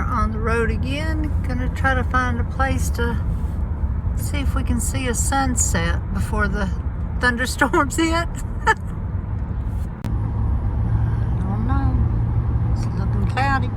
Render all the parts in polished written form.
are on the road again. Gonna try to find a place to see if we can see a sunset before the thunderstorms hit. I don't know. It's looking cloudy.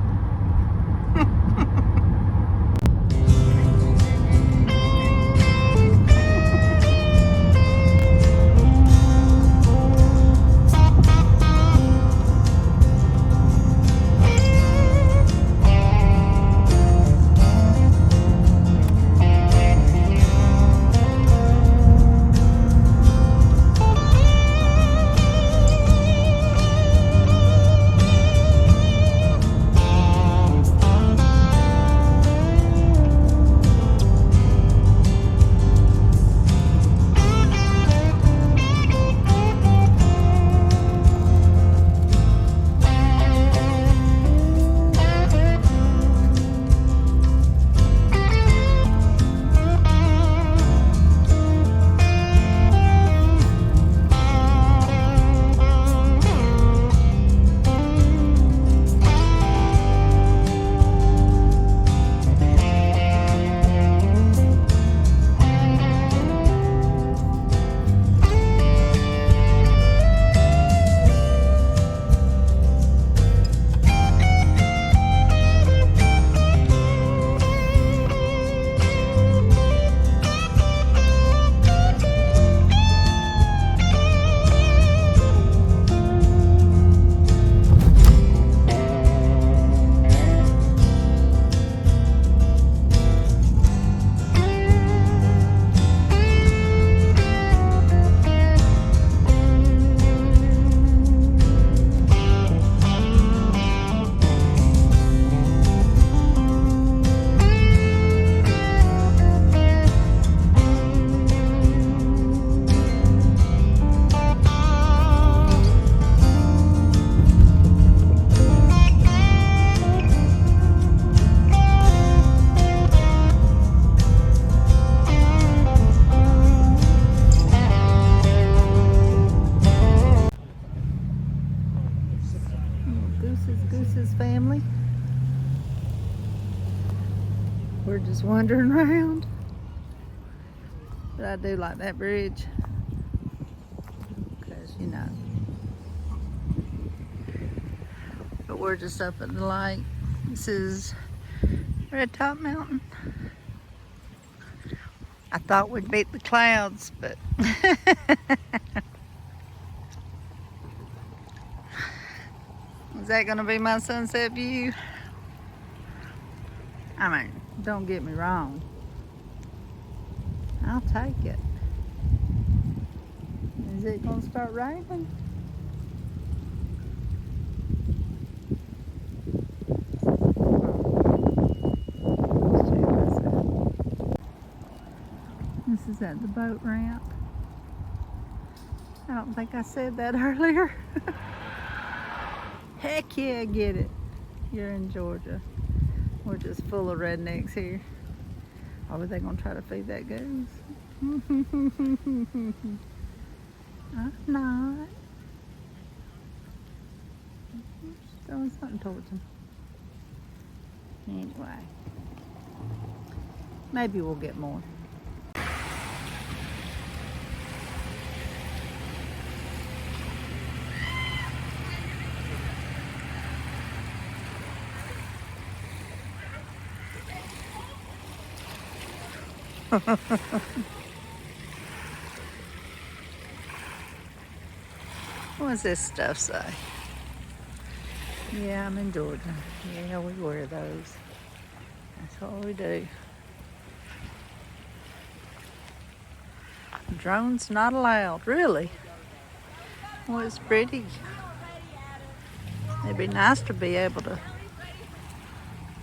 Goose's family. We're just wandering around. But I do like that bridge. Because, you know. But we're just up at the lake. This is Red Top Mountain. I thought we'd beat the clouds, but is that gonna be my sunset view? I mean, don't get me wrong. I'll take it. Is it gonna start raining? This is at the boat ramp. I don't think I said that earlier. Heck yeah, get it. You're in Georgia. We're just full of rednecks here. Oh, are they gonna try to feed that goose? I'm not. Just throwing something towards them. Anyway. Maybe we'll get more. What does this stuff say? Yeah, I'm in Georgia. Yeah, we wear those. That's what we do. Drones not allowed, really? Well, it's pretty. It'd be nice to be able to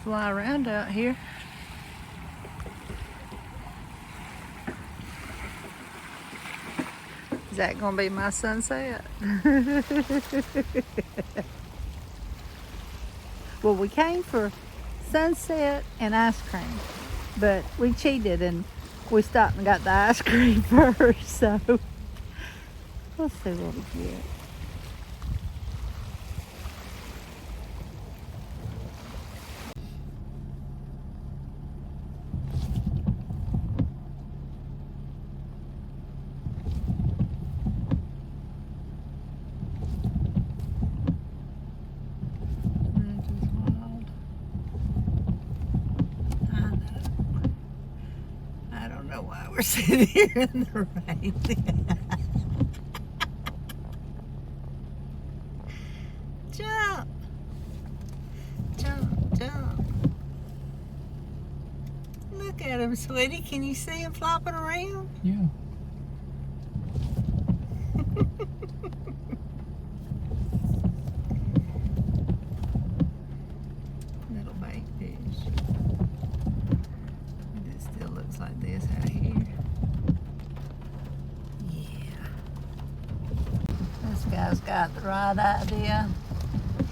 fly around out here. Is that gonna be my sunset? Well, we came for sunset and ice cream, but we cheated and we stopped and got the ice cream first, so we'll see what we get. we're sitting here in the rain. Jump. Jump, jump. Look at him, sweetie. Can you see him flopping around? Yeah. Little bait fish. It still looks like this out here. Yeah. This guy's got the right idea.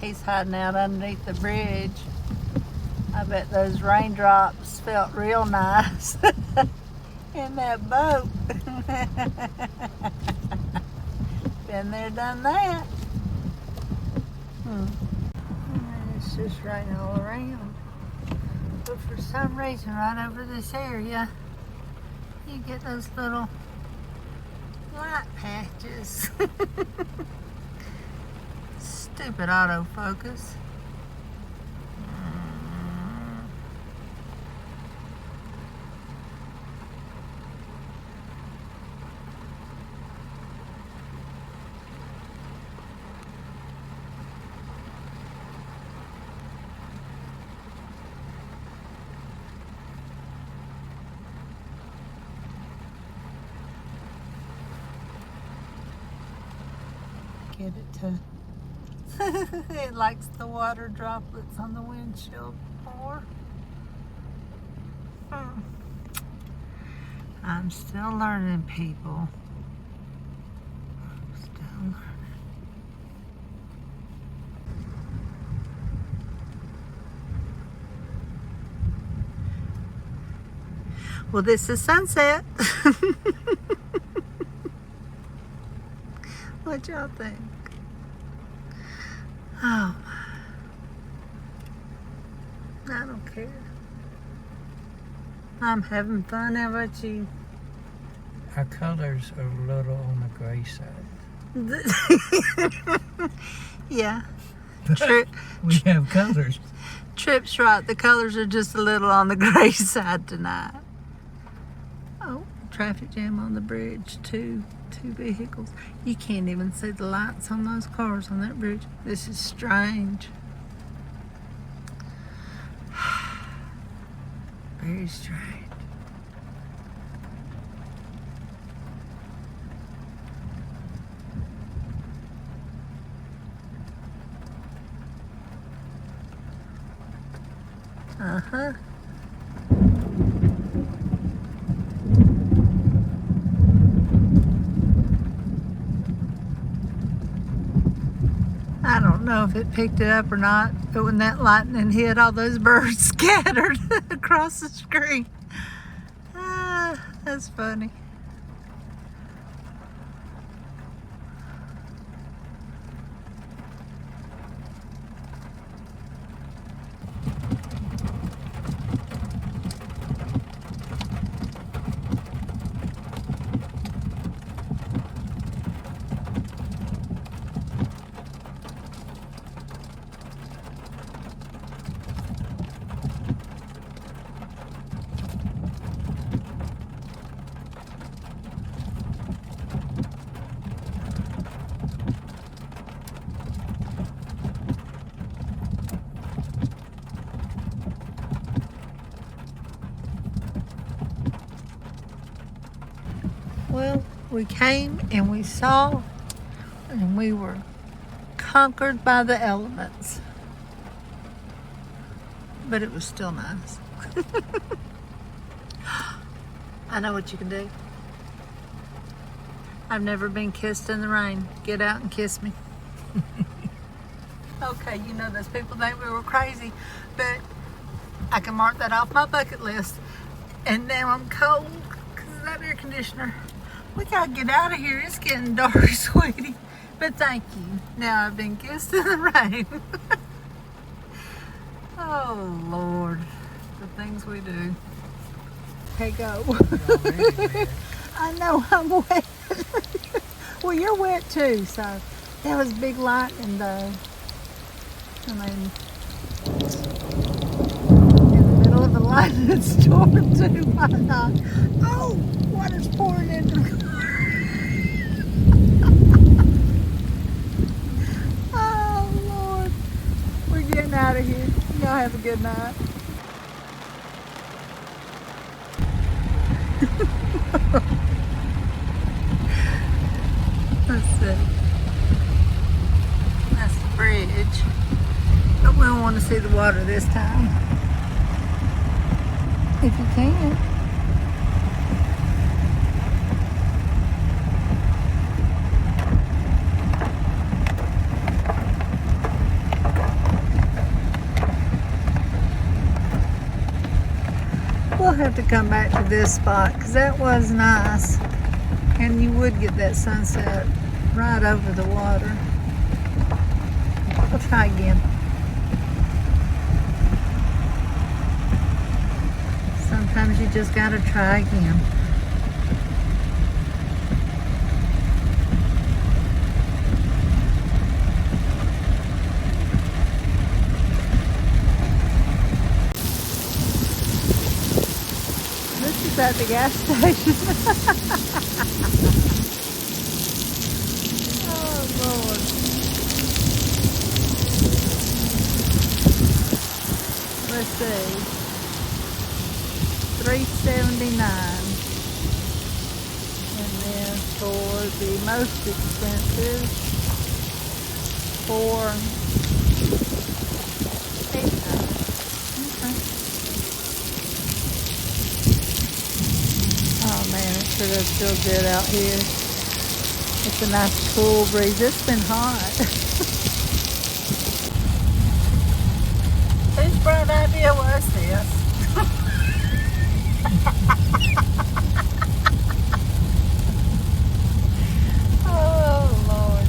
He's hiding out underneath the bridge. I bet those raindrops felt real nice in that boat. Been there, done that. It's just raining all around. But for some reason, right over this area, you get those little light patches. Stupid autofocus. Get it to it likes the water droplets on the windshield more. I'm still learning, people. I'm still learning. Well, this is sunset. What y'all think? Oh, I don't care. I'm having fun. How about you? Our colors are a little on the gray side. Yeah. But we have colors. Tripp's right. The colors are just a little on the gray side tonight. Oh, traffic jam on the bridge. Two vehicles. You can't even see the lights on those cars on that bridge. This is strange. Very strange. Uh-huh. I don't know if it picked it up or not, but when that lightning hit, all those birds scattered across the screen. Ah, that's funny. Well, we came and we saw and we were conquered by the elements. But it was still nice. I know what you can do. I've never been kissed in the rain. Get out and kiss me. Okay, you know those people think we were crazy, but I can mark that off my bucket list. And now I'm cold because of that air conditioner. We gotta get out of here. It's getting dark, sweetie. But thank you. Now I've been kissed in the rain. Oh, Lord. The things we do. Okay, go. I know I'm wet. Well, you're wet too, so that was big lightning though. I mean, in the middle of a lightning storm too, why not? Oh, water's pouring into the car. Oh, Lord. We're getting out of here. Y'all have a good night. Let's see. That's the bridge. But we don't want to see the water this time. If you can. We'll have to come back to this spot because that was nice. And you would get that sunset right over the water. We'll try again. Sometimes you just gotta try again. This is at the gas station. Oh, Lord. Let's see. $3.79. And then for the most expensive, $4.89. Okay. Oh man, it sure does feel good out here. It's a nice cool breeze. It's been hot. Whose bright idea was this? Oh, Lord.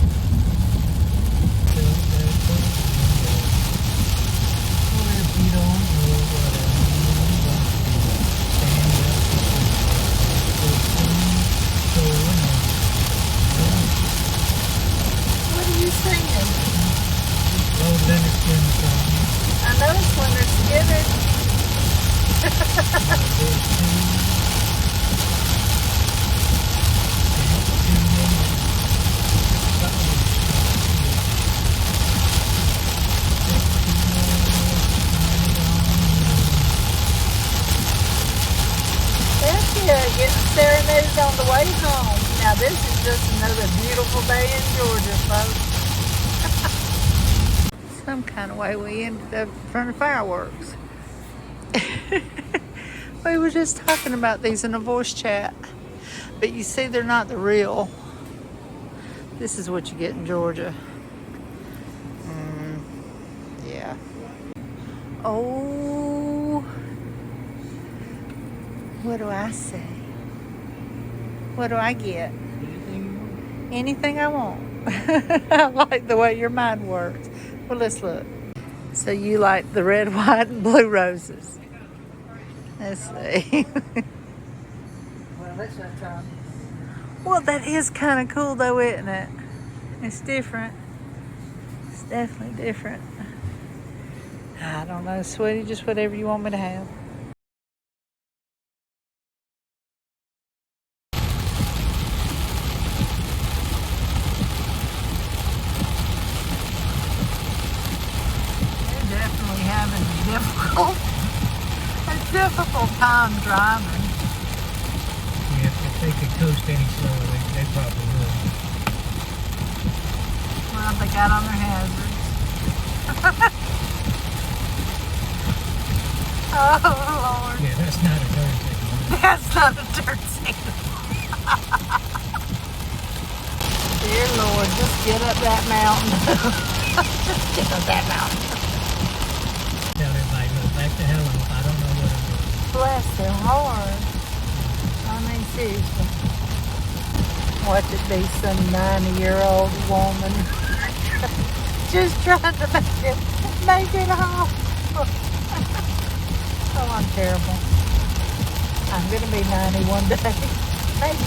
What are you singing? I know it's when they're skidded. That's it, getting serenaded on the way home. Now this is just another beautiful day in Georgia, folks. Some kind of way we ended up in front of fireworks. We were just talking about these in a voice chat, but you see they're not the real. This is what you get in Georgia. Yeah. Oh, what do I say? What do I get? Anything I want. I like the way your mind works. Well, let's look. So you like the red, white, and blue roses. Let's see. Well, that's not time. Well, that is kind of cool though, isn't it? It's different. It's definitely different. I don't know, sweetie, just whatever you want me to have. They're definitely having a difficult time driving. Yeah, if they could coast any slower, they probably would. Well, they got on their hazards. Oh, Lord. Yeah, that's not a dirt signal. That's not a dirt signal. Dear Lord, just get up that mountain. Just get up that mountain. Tell everybody, look, back the hell off. I don't know what I'm doing. Bless their heart. I mean, seriously. Watch it be some 90-year-old woman just trying to make it home. Oh, I'm terrible. I'm going to be 90 one day. Maybe